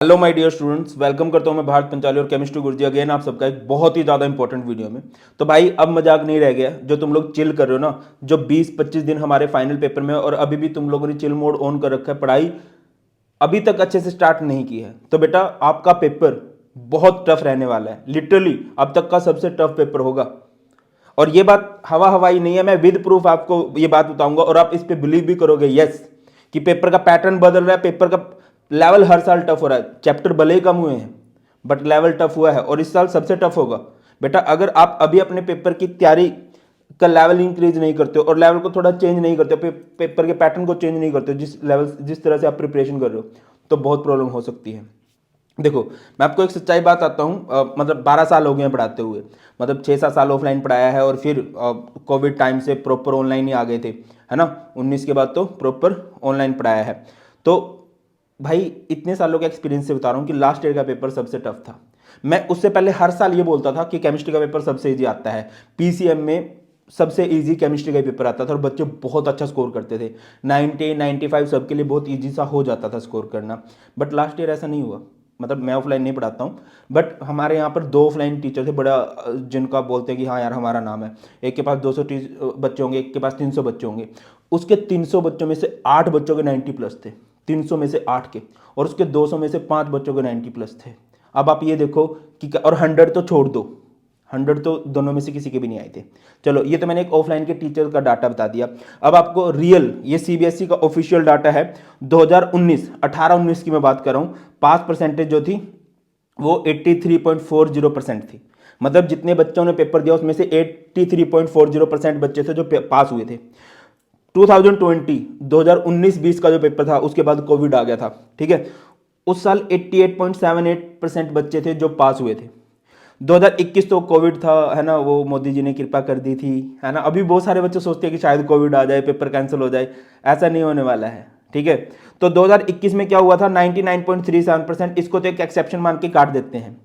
Hello my dear students, welcome करता हूं मैं भारत पंचाली और केमिस्ट्री गुरुजी अगेन आप सबका एक बहुत ही ज़्यादा इंपॉर्टेंट वीडियो में। तो भाई अब मजाक नहीं रह गया, जो तुम लोग चिल कर रहे हो ना, जो 20-25 दिन हमारे फाइनल पेपर में और अभी भी तुम लोगों ने चिल मोड ऑन कर रखा है, पढ़ाई अभी तक अच्छे से स्टार्ट नहीं की है। तो बेटा आपका पेपर बहुत टफ रहने वाला है, लिटरली अब तक का सबसे टफ पेपर होगा। और ये बात हवा हवाई नहीं है, मैं विद प्रूफ आपको ये बात बताऊंगा और आप इस पे बिलीव भी करोगे। यस, कि पेपर का पैटर्न बदल रहा है, पेपर का लेवल हर साल टफ हो रहा है। चैप्टर भले ही कम हुए हैं बट लेवल टफ हुआ है और इस साल सबसे टफ होगा। बेटा अगर आप अभी अपने पेपर की तैयारी का लेवल इंक्रीज नहीं करते हो और लेवल को थोड़ा चेंज नहीं करते हो, पेपर के पैटर्न को चेंज नहीं करते हो, जिस तरह से आप प्रिपरेशन कर रहे हो, तो बहुत प्रॉब्लम हो सकती है। देखो मैं आपको एक सच्चाई बात आता हूँ, मतलब 12 साल हो गए हैं पढ़ाते हुए, मतलब 6-7 साल ऑफलाइन पढ़ाया है और फिर कोविड टाइम से प्रॉपर ऑनलाइन ही आ गए थे, है ना। 19 के बाद तो प्रॉपर ऑनलाइन पढ़ाया है। तो भाई इतने सालों के एक्सपीरियंस से बता रहा हूँ कि लास्ट ईयर का पेपर सबसे टफ था। मैं उससे पहले हर साल ये बोलता था कि केमिस्ट्री का पेपर सबसे ईजी आता है, पीसीएम में सबसे इजी केमिस्ट्री का पेपर आता था और बच्चे बहुत अच्छा स्कोर करते थे। 90 95 सबके लिए बहुत इजी सा हो जाता था स्कोर करना। बट लास्ट ईयर ऐसा नहीं हुआ। मतलब मैं ऑफलाइन नहीं पढ़ाता हूँ बट हमारे यहाँ पर 2 ऑफलाइन टीचर थे, बड़ा जिनका बोलते हैं कि हाँ यार हमारा नाम है। एक के पास 200 बच्चे होंगे, एक के पास 300 बच्चे होंगे। उसके 300 बच्चों में से 8 बच्चों के 90 प्लस थे, 300 में से 8 के, और उसके 200 में से 5 बच्चों के 90 प्लस थे। अब आप ये देखो कि और 100 तो छोड़ दो, 100 तो दोनों में से किसी के भी नहीं आए थे। चलो ये तो मैंने एक ऑफलाइन के टीचर का डाटा बता दिया। अब आपको रियल, ये सीबीएसई का ऑफिशियल डाटा है 2019 18-19 की मैं बात कर रहा हूँ। पास परसेंटेज जो थी वो 83.40% थी। मतलब जितने बच्चों ने पेपर दिया उसमें से 83.40% बच्चे थे जो पास हुए थे। 2019-20 का जो पेपर था उसके बाद कोविड आ गया था, ठीक है। उस साल 88.78% बच्चे थे जो पास हुए थे। 2021 तो कोविड था, है ना, वो मोदी जी ने कृपा कर दी थी, है ना। अभी बहुत सारे बच्चे सोचते हैं कि शायद कोविड आ जाए, पेपर कैंसिल हो जाए, ऐसा नहीं होने वाला है, ठीक है। तो 2021 में क्या हुआ था, 99.37%, इसको तो एक एक्सेप्शन मान के काट देते हैं,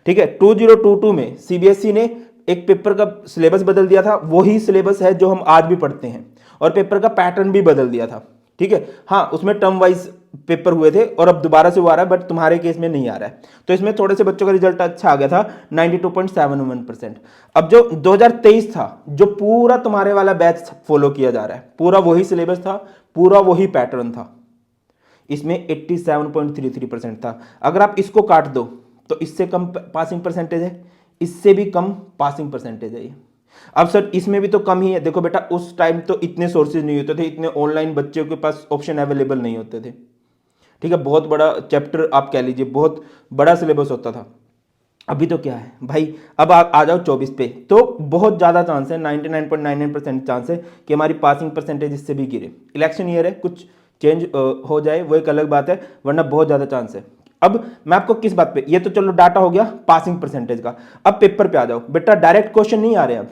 ठीक है। 2022 में सीबीएसई ने एक पेपर का सिलेबस बदल दिया था, वही सिलेबस है जो हम आज भी पढ़ते हैं, और पेपर का पैटर्न भी बदल दिया था, ठीक है। हाँ उसमें टर्म वाइज पेपर हुए थे और अब दोबारा से वो आ रहा है, बट तुम्हारे केस में नहीं आ रहा है। तो इसमें थोड़े से बच्चों का रिजल्ट अच्छा आ गया था, 92.71%। अब जो 2023 था, जो पूरा तुम्हारे वाला बैच फॉलो किया जा रहा है, पूरा वही सिलेबस था, पूरा वही पैटर्न था, इसमें 87.33% था। अगर आप इसको काट दो तो इससे कम पासिंग परसेंटेज है, इससे भी कम पासिंग परसेंटेज है ये। अब सर इसमें भी तो कम ही है। देखो बेटा उस टाइम तो इतने सोर्सेज नहीं होते थे, इतने ऑनलाइन बच्चों के पास ऑप्शन अवेलेबल नहीं होते थे, ठीक है। बहुत बड़ा चैप्टर आप कह लीजिए, बहुत बड़ा सिलेबस होता था। अभी तो क्या है भाई, अब आप आ जाओ 24 पे, तो बहुत ज़्यादा चांस है, 99.99% चांस है कि हमारी पासिंग परसेंटेज इससे भी गिरे। इलेक्शन ईयर है, कुछ चेंज हो जाए वो एक अलग बात है, वरना बहुत ज़्यादा चांस है। अब मैं आपको किस बात पे, ये तो चलो डाटा हो गया पासिंग परसेंटेज का। अब पेपर पे आ जाओ बेटा, डायरेक्ट क्वेश्चन नहीं आ रहे अब।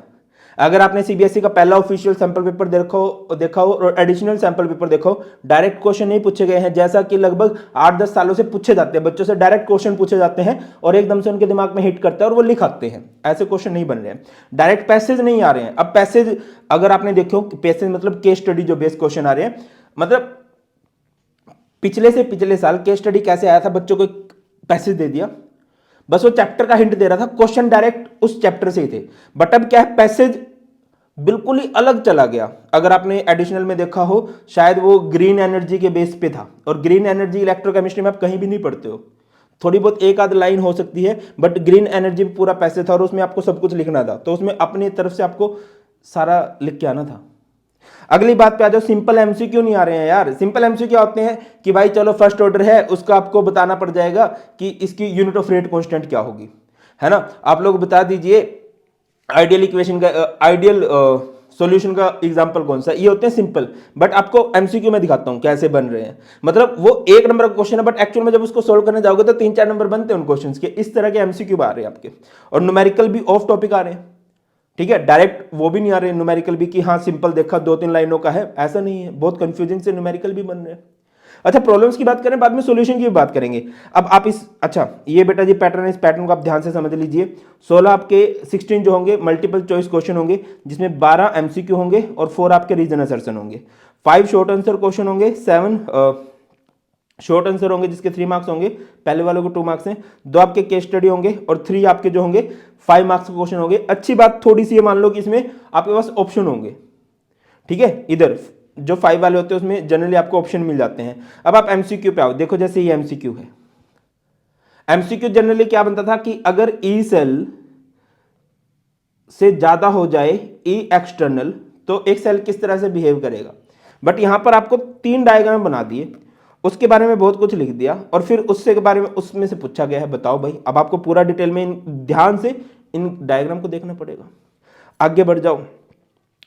अगर आपने सीबीएसई का पहला ऑफिशियल सैंपल पेपर देखा हो और एडिशनल सैंपल पेपर देखो, डायरेक्ट क्वेश्चन नहीं पूछे गए हैं, जैसा कि लगभग 8-10 सालों से पूछे जाते हैं। बच्चों से डायरेक्ट क्वेश्चन पूछे जाते हैं और एकदम से उनके दिमाग में हिट करता है और वो लिख आते हैं। ऐसे क्वेश्चन नहीं बन रहे हैं, डायरेक्ट पैसेज नहीं आ रहे हैं। अब पैसेज अगर आपने देखो, पैसेज मतलब केस स्टडी जो बेस्ड क्वेश्चन आ रहे हैं, मतलब पिछले से पिछले साल केस स्टडी कैसे आया था, बच्चों को पैसेज दे दिया, बस वो चैप्टर का हिंट दे रहा था, क्वेश्चन डायरेक्ट उस चैप्टर से ही थे। बट अब क्या है, पैसेज बिल्कुल ही अलग चला गया। अगर आपने एडिशनल में देखा हो, शायद वो ग्रीन एनर्जी के बेस पे था, और ग्रीन एनर्जी इलेक्ट्रोकेमिस्ट्री में आप कहीं भी नहीं पढ़ते हो, थोड़ी बहुत एक आध लाइन हो सकती है, बट ग्रीन एनर्जी पे पूरा पैसेज था और उसमें आपको सब कुछ लिखना था, तो उसमें अपनी तरफ से आपको सारा लिख के आना था। अगली बात पे आ जाओ, सिंपल एमसीक्यू नहीं आ रहे हैं यार। सिंपल एमसीक्यू क्या होते हैं कि भाई चलो फर्स्ट ऑर्डर है, उसका आपको बताना पड़ जाएगा कि इसकी यूनिट ऑफ रेट कांस्टेंट क्या होगी, है ना। आप लोग बता दीजिए आइडियल इक्वेशन का आइडियल सॉल्यूशन का एग्जांपल कौन सा, ये होते हैं सिंपल। बट आपको एमसीक्यू में दिखाता हूं कैसे बन रहे हैं। मतलब वो 1 नंबर का क्वेश्चन है, बट एक्चुअल में जब उसको सोल्व करने जाओगे तो 3-4 नंबर बनते हैं उन क्वेश्चंस के। इस तरह के एमसीक्यू आ रहे हैं आपके, और न्यूमेरिकल भी ऑफ टॉपिक आ रहे हैं, ठीक है। डायरेक्ट वो भी नहीं आ रहे न्यूमेरिकल भी कि हाँ सिंपल देखा 2-3 लाइनों का है, ऐसा नहीं है। बहुत कंफ्यूजिंग से न्यूमेरिकल भी बन रहे हैं। अच्छा प्रॉब्लम्स की बात करें, बाद में सॉल्यूशन की भी बात करेंगे। अब आप इस, अच्छा ये बेटा जी पैटर्न है, इस पैटर्न को आप ध्यान से समझ लीजिए। 16 आपके 16 जो होंगे मल्टीपल चॉइस क्वेश्चन होंगे, जिसमें 12 एमसीक्यू होंगे और 4 आपके रीजन असर्शन होंगे, 5 शॉर्ट आंसर क्वेश्चन होंगे, 7 शॉर्ट आंसर होंगे जिसके 3 मार्क्स होंगे, पहले वालों को 2 मार्क्स हैं, 2 आपके केस स्टडी होंगे और 3 आपके जो होंगे 5 मार्क्स के क्वेश्चन होंगे। अच्छी बात थोड़ी सी है, मान लो कि इसमें आपके पास ऑप्शन होंगे, ठीक है, इधर जो 5 वाले होते हैं उसमें जनरली आपको ऑप्शन मिल जाते हैं। अब आप एमसीक्यू पे आओ, देखो जैसे ये एमसीक्यू है, एमसीक्यू जनरली क्या बनता था कि अगर ई सेल से ज्यादा हो जाए ई एक्सटर्नल तो एक सेल किस तरह से बिहेव करेगा। बट यहां पर आपको 3 डायग्राम बना दिए, उसके बारे में बहुत कुछ लिख दिया और फिर उससे के बारे में उसमें से पूछा गया है, बताओ भाई। अब आपको पूरा डिटेल में ध्यान से इन डायग्राम को देखना पड़ेगा। आगे बढ़ जाओ,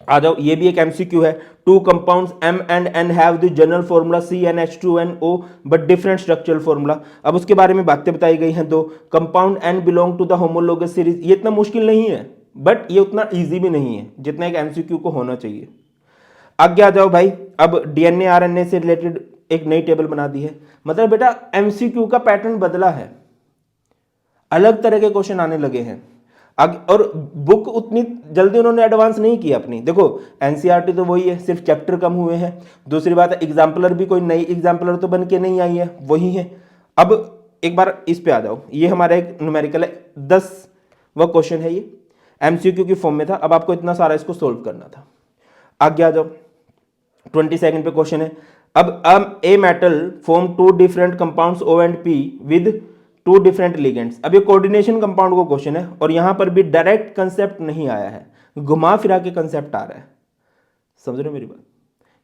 आ जाओ, ये भी एक एमसीक्यू है। 2 compounds M and N have the general formula CnH2nO but different structural formula. अब उसके बारे में बातें बताई गई हैं। 2 compound N belong to the homologous series. ये इतना मुश्किल नहीं है बट ये उतना इजी भी नहीं है जितना एक एमसीक्यू को होना चाहिए। आगे आ जाओ भाई, अब डीएनए आरएनए से रिलेटेड एक नई टेबल बना दी है। मतलब बेटा एमसीक्यू का पैटर्न बदला है, अलग तरह के क्वेश्चन आने लगे हैं। और बुक उतनी जल्दी उन्होंने एडवांस नहीं की अपनी। देखो एनसीईआरटी तो वही है, सिर्फ चैप्टर कम हुए हैं। दूसरी बात है एग्जाम्पलर भी कोई नई एग्जाम्पलर तो बन के नहीं आई है, वही है। अब एक बार इस पे आ जाओ, ये हमारा एक न्यूमेरिकल है, 10वां क्वेश्चन है, ये एमसीक्यू की फॉर्म में था। अब आपको इतना सारा इसको सोल्व करना था। आगे आ जाओ, 22 पे क्वेश्चन है। अब a metal form 2 different compounds O and P with 2 different ligands. अब ये कोऑर्डिनेशन कंपाउंड को क्वेश्चन है और यहां पर भी डायरेक्ट कंसेप्ट नहीं आया है, घुमा फिरा के कंसेप्ट आ रहा है। समझ रहे हो मेरी बात,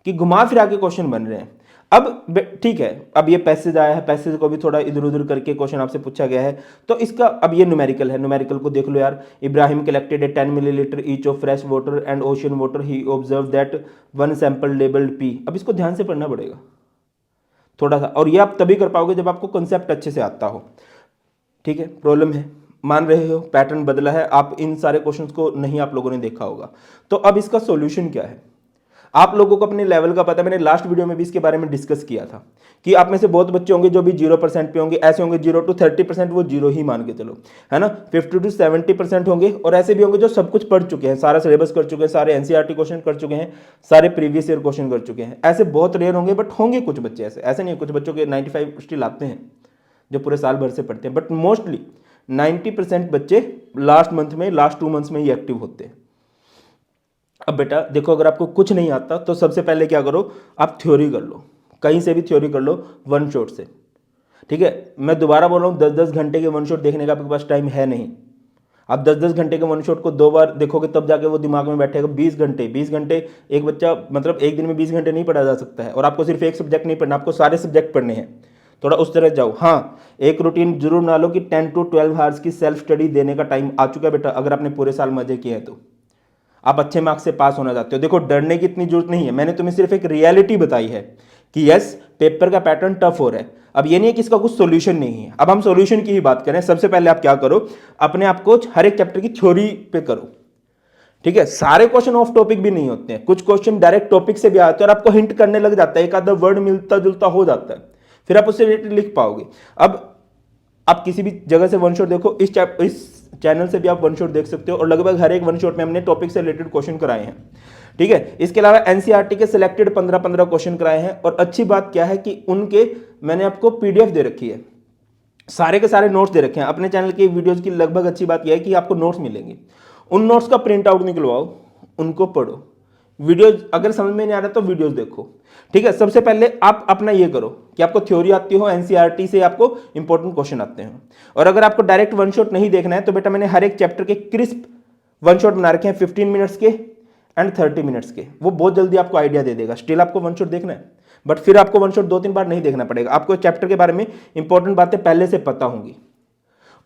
कि घुमा फिरा के क्वेश्चन बन रहे हैं। अब ठीक है, अब ये पैसेज आया है, पैसेज को भी थोड़ा इधर उधर करके क्वेश्चन आपसे पूछा गया है, तो इसका अब ये न्यूमेरिकल है, न्यूमेरिकल को देख लो यार। Ibrahim collected A 10 millilitre each of fresh water and ocean water, he observe that 1 sample labelled P. अब इसको ध्यान से पढ़ना पड़ेगा थोड़ा सा, और ये आप तभी कर पाओगे जब आपको कंसेप्ट अच्छे से आता हो। ठीक है, प्रॉब्लम है, मान रहे हो, पैटर्न बदला है, आप इन सारे क्वेश्चंस को नहीं आप लोगों ने देखा होगा। तो अब इसका सॉल्यूशन क्या है, आप लोगों को अपने लेवल का पता है। मैंने लास्ट वीडियो में भी इसके बारे में डिस्कस किया था कि आप में से बहुत बच्चे होंगे जो भी 0% पे होंगे, ऐसे होंगे 0 to 30%, वो 0 ही मान के चलो, है ना। 50 to 70% होंगे और ऐसे भी होंगे जो सब कुछ पढ़ चुके हैं, सारा सिलेबस कर चुके हैं, सारे एनसीईआरटी क्वेश्चन कर चुके हैं, सारे प्रीवियस ईयर क्वेश्चन कर चुके हैं। ऐसे बहुत रेयर होंगे बट होंगे कुछ बच्चे ऐसे नहीं है, कुछ बच्चों के 95 स्टिल आते हैं जो पूरे साल भर से पढ़ते हैं, बट मोस्टली 90% बच्चे लास्ट मंथ में, लास्ट 2 मंथ्स में ही एक्टिव होते हैं। अब बेटा देखो, अगर आपको कुछ नहीं आता तो सबसे पहले क्या करो, आप थ्योरी कर लो, कहीं से भी थ्योरी कर लो, वन शॉट से। ठीक है, मैं दोबारा बोल रहा हूँ, 10-10 घंटे के वन शॉट देखने का आपके पास टाइम है नहीं। आप 10-10 घंटे के वन शॉट को 2 बार देखोगे तब जाके वो दिमाग में बैठेगा। 20 घंटे एक बच्चा, मतलब एक दिन में 20 घंटे नहीं पढ़ा जा सकता है। और आपको सिर्फ एक सब्जेक्ट नहीं पढ़ना, आपको सारे सब्जेक्ट पढ़ने हैं। थोड़ा उस तरह जाओ। हाँ, एक रूटीन जरूर बना लो कि 10 to 12 आवर्स की सेल्फ स्टडी देने का टाइम आ चुका है बेटा। अगर आपने पूरे साल मजे किए हैं तो आप अच्छे मार्क्स से पास होना चाहते हो। देखो, डरने की इतनी जरूरत नहीं है, मैंने तुम्हें सिर्फ एक रियलिटी बताई है कि यस, पेपर का पैटर्न टफ हो रहा है। अब ये नहीं है कि इसका कुछ सॉल्यूशन नहीं है। अब हम सॉल्यूशन की ही बात करें। सबसे पहले आप क्या करो, अपने आप को हर एक चैप्टर की थ्योरी पे करो। ठीक है, सारे क्वेश्चन ऑफ टॉपिक भी नहीं होते हैं, कुछ क्वेश्चन डायरेक्ट टॉपिक से भी आते हैं और आपको हिंट करने लग जाता है, एक आधा वर्ड मिलता जुलता हो जाता है, फिर आप उससे रिलेटेड लिख पाओगे। अब आप किसी भी जगह से वन शॉट देखो, इस चैनल से भी आप वन शॉट देख सकते हो और लगभग हर एक वन शॉट में हमने टॉपिक से रिलेटेड क्वेश्चन कराए हैं। ठीक है, इसके अलावा एनसीईआरटी के सिलेक्टेड 15-15 क्वेश्चन कराए हैं। और अच्छी बात क्या है कि उनके मैंने आपको पीडीएफ दे रखी है, सारे के सारे नोट्स दे रखे हैं। अपने चैनल के वीडियोस की लगभग अच्छी बात यह है कि आपको नोट्स मिलेंगे, उन नोट्स का प्रिंट आउट निकलवाओ, उनको पढ़ो। वीडियोज अगर समझ में नहीं आ रहा तो वीडियोज देखो। ठीक है, सबसे पहले आप अपना ये करो कि आपको थ्योरी आती हो, एनसीईआरटी से आपको इंपॉर्टेंट क्वेश्चन आते हैं। और अगर आपको डायरेक्ट वन शॉट नहीं देखना है तो बेटा मैंने हर एक चैप्टर के क्रिस्प वन शॉट बना रखे हैं, 15 मिनट्स के एंड 30 मिनट्स के। वो बहुत जल्दी आपको आइडिया दे देगा। स्टिल आपको वन शॉट देखना है बट फिर आपको वन शॉट 2-3 बार नहीं देखना पड़ेगा, आपको चैप्टर के बारे में इंपॉर्टेंट बातें पहले से पता होंगी।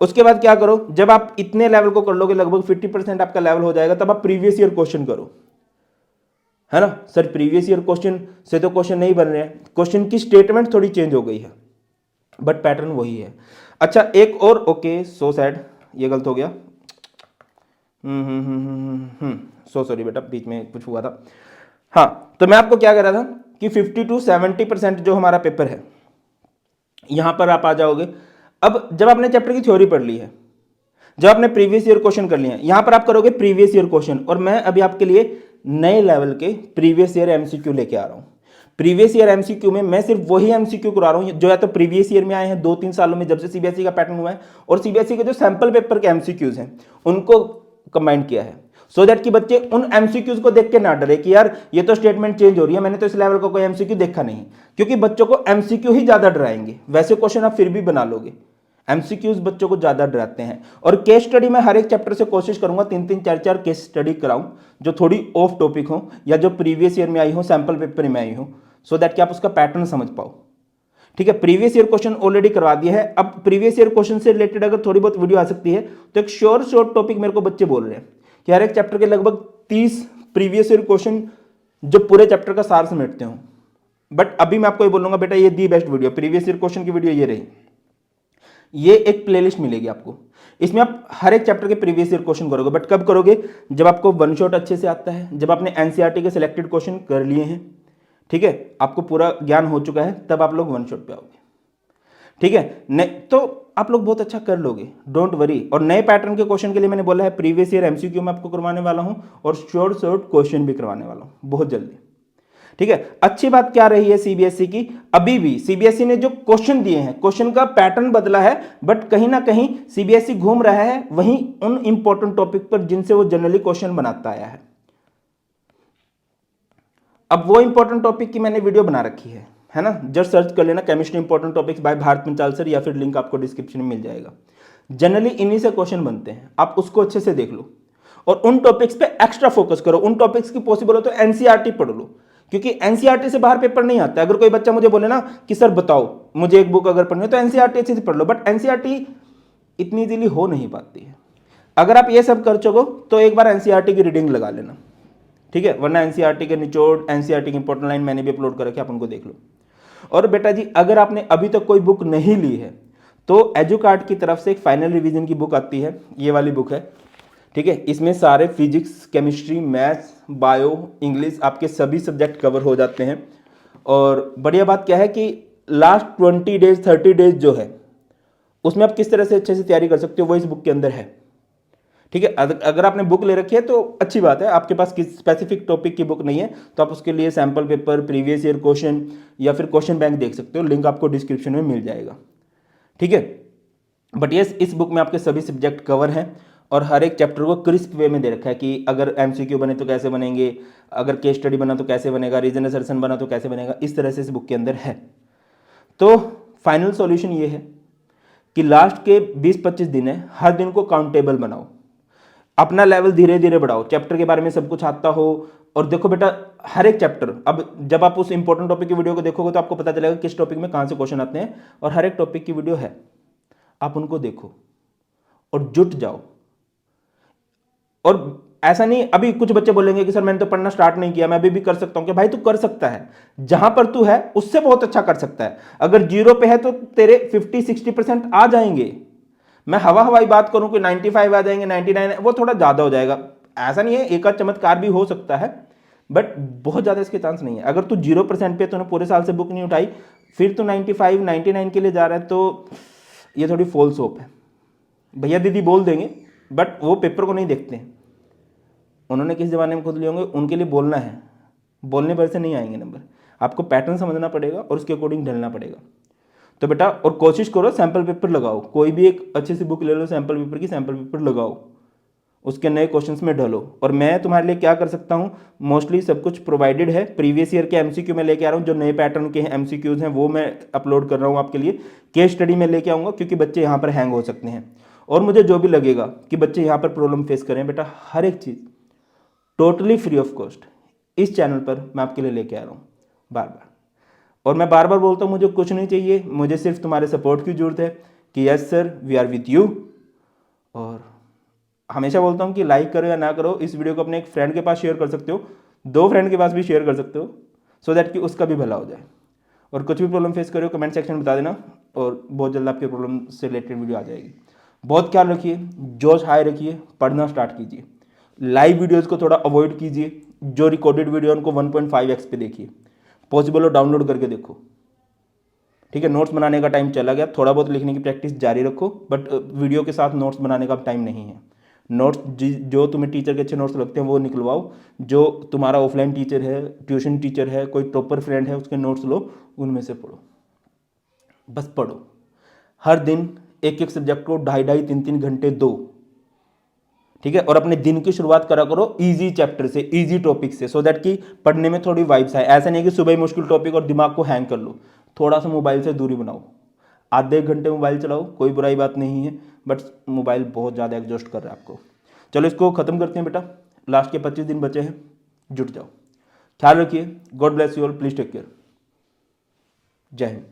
उसके बाद क्या करो, जब आप इतने लेवल को कर लोगे, लगभग 50% आपका लेवल हो जाएगा, तब आप प्रीवियस ईयर क्वेश्चन करो, है ना। सर प्रीवियस ईयर क्वेश्चन से तो क्वेश्चन नहीं बन रहे हैं, क्वेश्चन की स्टेटमेंट थोड़ी चेंज हो गई है बट पैटर्न वही है। अच्छा एक और, ओके सो सैड, ये गलत हो गया, सो सॉरी बेटा, बीच में कुछ हुआ था। हाँ, तो मैं आपको क्या कह रहा था कि 50 to 70% जो हमारा पेपर है, यहां पर आप आ जाओगे। अब जब आपने चैप्टर की थ्योरी पढ़ ली है, जब आपने प्रीवियस ईयर क्वेश्चन कर लिए हैं, यहां पर आप करोगे प्रीवियस ईयर क्वेश्चन। और मैं अभी आपके लिए नए लेवल के प्रीवियस ईयर एमसीक्यू लेके आ रहा हूं। प्रीवियस ईयर एमसीक्यू में मैं सिर्फ वही एमसीक्यू करा रहा हूं जो या तो प्रीवियस ईयर में आए हैं 2-3 सालों में जब से सीबीएसई का पैटर्न हुआ है, और सीबीएसई के जो सैंपल पेपर के एमसीक्यूज हैं उनको कंबाइन किया है, सो दैट कि बच्चे उन एमसीक्यूज को देख के ना डरे कि यार ये तो स्टेटमेंट चेंज हो रही है, मैंने तो इस लेवल का कोई एमसीक्यू देखा नहीं। क्योंकि बच्चों को एमसीक्यू ही ज्यादा डराएंगे, वैसे क्वेश्चन आप फिर भी बना लोगे, एमसीक्यूज बच्चों को ज्यादा डराते हैं। और केस स्टडी में हर एक चैप्टर से कोशिश करूंगा 3-3 4-4 केस स्टडी कराऊं जो थोड़ी ऑफ टॉपिक हो या जो प्रीवियस ईयर में आई हो, सैंपल पेपर में आई हो, सो दैट कि आप उसका पैटर्न समझ पाओ। ठीक है, प्रीवियस ईयर क्वेश्चन ऑलरेडी करवा दिया है। अब प्रीवियस ईयर क्वेश्चन से रिलेटेड अगर थोड़ी बहुत वीडियो आ सकती है तो एक शॉर्ट टॉपिक मेरे को बच्चे बोल रहे हैं कि हर एक चैप्टर के लगभग 30 प्रीवियस ईयर क्वेश्चन जो पूरे चैप्टर का सार समेटते हो। बट अभी मैं आपको ये बोलूंगा बेटा ये the best video, previous year question की वीडियो ये रही। ये एक प्लेलिस्ट मिलेगी आपको, इसमें आप हर एक चैप्टर के प्रीवियस ईयर क्वेश्चन करोगे। बट कब करोगे? जब आपको वन शॉट अच्छे से आता है, जब आपने एनसीईआरटी के सिलेक्टेड क्वेश्चन कर लिए हैं, ठीक है, आपको पूरा ज्ञान हो चुका है, तब आप लोग वन शॉट पे आओगे। ठीक है, नहीं तो आप लोग बहुत अच्छा कर लोगे, डोंट वरी। और नए पैटर्न के क्वेश्चन के लिए मैंने बोला है प्रीवियस ईयर एमसीक्यू में आपको करवाने वाला हूं और शॉर्ट क्वेश्चन भी करवाने वाला हूं बहुत जल्दी। ठीक है, अच्छी बात क्या रही है सीबीएसई की, अभी भी सीबीएसई ने जो क्वेश्चन दिए हैं, क्वेश्चन का पैटर्न बदला है, बट कहीं ना कहीं सीबीएसई घूम रहा है वहीं उन इंपॉर्टेंट टॉपिक पर जिनसे वो जनरली क्वेश्चन बनाता आया है। अब वो इंपॉर्टेंट टॉपिक की मैंने वीडियो बना रखी है ना, जस्ट सर्च कर लेना chemistry important topics by Bharat Panchal sir, या फिर लिंक आपको डिस्क्रिप्शन में मिल जाएगा। जनरली इन्हीं से क्वेश्चन बनते हैं, आप उसको अच्छे से देख लो और उन टॉपिक्स पे एक्स्ट्रा फोकस करो। उन टॉपिक्स की पॉसिबल हो तो एनसीईआरटी पढ़ लो, क्योंकि एनसीईआरटी से बाहर पेपर नहीं आता। अगर कोई बच्चा मुझे बोले ना कि सर बताओ मुझे एक बुक अगर पढ़नी हो तो एनसीईआरटी अच्छे से पढ़ लो, बट एनसीईआरटी इतनी इजीली हो नहीं पाती है। अगर आप ये सब कर चुको तो एक बार एनसीईआरटी की रीडिंग लगा लेना, ठीक है, वरना एनसीईआरटी के निचोड़, एनसीईआरटी की इंपॉर्टेंट लाइन मैंने भी अपलोड कर रखे, आप उनको देख लो। और बेटा जी अगर आपने अभी तक कोई बुक नहीं ली है तो एजुकार्ट की तरफ से एक फाइनल रिवीजन की बुक आती है, ये वाली बुक है। ठीक है, इसमें सारे physics, chemistry, maths, bio, English आपके सभी सब्जेक्ट कवर हो जाते हैं। और बढ़िया बात क्या है कि लास्ट 20 डेज 30 डेज जो है उसमें आप किस तरह से अच्छे से तैयारी कर सकते हो वो इस बुक के अंदर है। ठीक है, अगर आपने बुक ले रखी है तो अच्छी बात है, आपके पास किस स्पेसिफिक टॉपिक की बुक नहीं है तो आप उसके लिए sample paper, previous year question या फिर क्वेश्चन बैंक देख सकते हो, लिंक आपको डिस्क्रिप्शन में मिल जाएगा। ठीक है, बट यस इस बुक में आपके सभी सब्जेक्ट कवर हैं और हर एक चैप्टर को क्रिस्प वे में दे रखा है कि अगर एमसीक्यू बने तो कैसे बनेंगे, अगर केस स्टडी बना तो कैसे बनेगा, रीजन असर्शन बना तो कैसे बनेगा, इस तरह से इस बुक के अंदर है। तो फाइनल सॉल्यूशन ये है कि लास्ट के 20-25 दिन है, हर दिन को काउंटेबल बनाओ, अपना लेवल धीरे धीरे बढ़ाओ, चैप्टर के बारे में सब कुछ आता हो। और देखो बेटा हर एक चैप्टर, अब जब आप उस इंपॉर्टेंट टॉपिक की वीडियो को देखोगे तो आपको पता चलेगा किस टॉपिक में कहां से क्वेश्चन आते हैं, और हर एक टॉपिक की वीडियो है, आप उनको देखो और जुट जाओ। और ऐसा नहीं, अभी कुछ बच्चे बोलेंगे कि सर मैंने तो पढ़ना स्टार्ट नहीं किया, मैं अभी भी कर सकता हूं, कि भाई तू कर सकता है, जहां पर तू है उससे बहुत अच्छा कर सकता है। अगर 0 पे है तो तेरे 50-60% आ जाएंगे। मैं हवाई बात करूं कि 95 आ जाएंगे, 99, वो थोड़ा ज्यादा हो जाएगा। ऐसा नहीं है, एक आध चमत्कार भी हो सकता है, बट बहुत ज्यादा इसके चांस नहीं है। अगर तू 0% पे तूने पूरे साल से बुक नहीं उठाई, फिर तू 95-99 के लिए जा रहा है, तो ये थोड़ी फॉल्स होप है। भैया दीदी बोल देंगे बट वो पेपर को नहीं देखते हैं, उन्होंने किस जमाने में खुद लिए होंगे, उनके लिए बोलना है, बोलने पर से नहीं आएंगे नंबर। आपको पैटर्न समझना पड़ेगा और उसके अकॉर्डिंग ढलना पड़ेगा। तो बेटा और कोशिश करो सैंपल पेपर लगाओ, कोई भी एक अच्छी सी बुक ले लो सैंपल पेपर की, सैंपल पेपर लगाओ, उसके नए क्वेश्चंस में ढलो। और मैं तुम्हारे लिए क्या कर सकता हूँ, मोस्टली सब कुछ प्रोवाइडेड है। प्रीवियस ईयर के एमसीक्यू में लेके आ रहा हूँ, जो नए पैटर्न के एमसीक्यूज हैं वो मैं अपलोड कर रहा हूँ आपके लिए। केस स्टडी में लेके आऊँगा क्योंकि बच्चे यहाँ पर हैंग हो सकते हैं, और मुझे जो भी लगेगा कि बच्चे यहाँ पर प्रॉब्लम फेस करें, बेटा हर एक चीज़ टोटली फ्री ऑफ कॉस्ट इस चैनल पर मैं आपके लिए लेके आ रहा हूँ बार बार। और मैं बार बार बोलता हूँ मुझे कुछ नहीं चाहिए, मुझे सिर्फ तुम्हारे सपोर्ट की जरूरत है कि yes sir we are with you. और हमेशा बोलता हूँ कि लाइक करो या ना करो, इस वीडियो को अपने एक फ्रेंड के पास शेयर कर सकते हो, 2 फ्रेंड के पास भी शेयर कर सकते हो, सो दैट कि उसका भी भला हो जाए। और कुछ भी प्रॉब्लम फेस करो कमेंट सेक्शन में बता देना, और बहुत जल्द आपके प्रॉब्लम से रिलेटेड वीडियो आ जाएगी। बहुत ख्याल रखिए, जोश हाई रखिए, पढ़ना स्टार्ट कीजिए, लाइव वीडियोज़ को थोड़ा अवॉइड कीजिए, जो रिकॉर्डेड वीडियो उनको 1.5x पे देखिए, पॉसिबल हो डाउनलोड करके देखो। ठीक है, नोट्स बनाने का टाइम चला गया, थोड़ा बहुत लिखने की प्रैक्टिस जारी रखो, बट वीडियो के साथ नोट्स बनाने का टाइम नहीं है। नोट्स जो तुम्हें टीचर के अच्छे नोट्स लगते हैं वो निकलवाओ, जो तुम्हारा ऑफलाइन टीचर है, ट्यूशन टीचर है, कोई टॉपर फ्रेंड है, उसके नोट्स लो, उनमें से पढ़ो, बस पढ़ो। हर दिन एक एक सब्जेक्ट को 2.5-3 घंटे दो, ठीक है। और अपने दिन की शुरुआत करा करो इजी चैप्टर से, इजी टॉपिक से, सो दैट कि पढ़ने में थोड़ी वाइब्स आए। ऐसा नहीं कि सुबह ही मुश्किल टॉपिक और दिमाग को हैंग कर लो। थोड़ा सा मोबाइल से दूरी बनाओ, आधे एक घंटे मोबाइल चलाओ, कोई बुराई बात नहीं है, बट मोबाइल बहुत ज़्यादा एग्जॉस्ट कर रहा है आपको। चलो इसको ख़त्म करते हैं बेटा, लास्ट के 25 दिन बचे हैं, जुट जाओ। ख्याल रखिए, God bless you all, please take care, Jai Hind.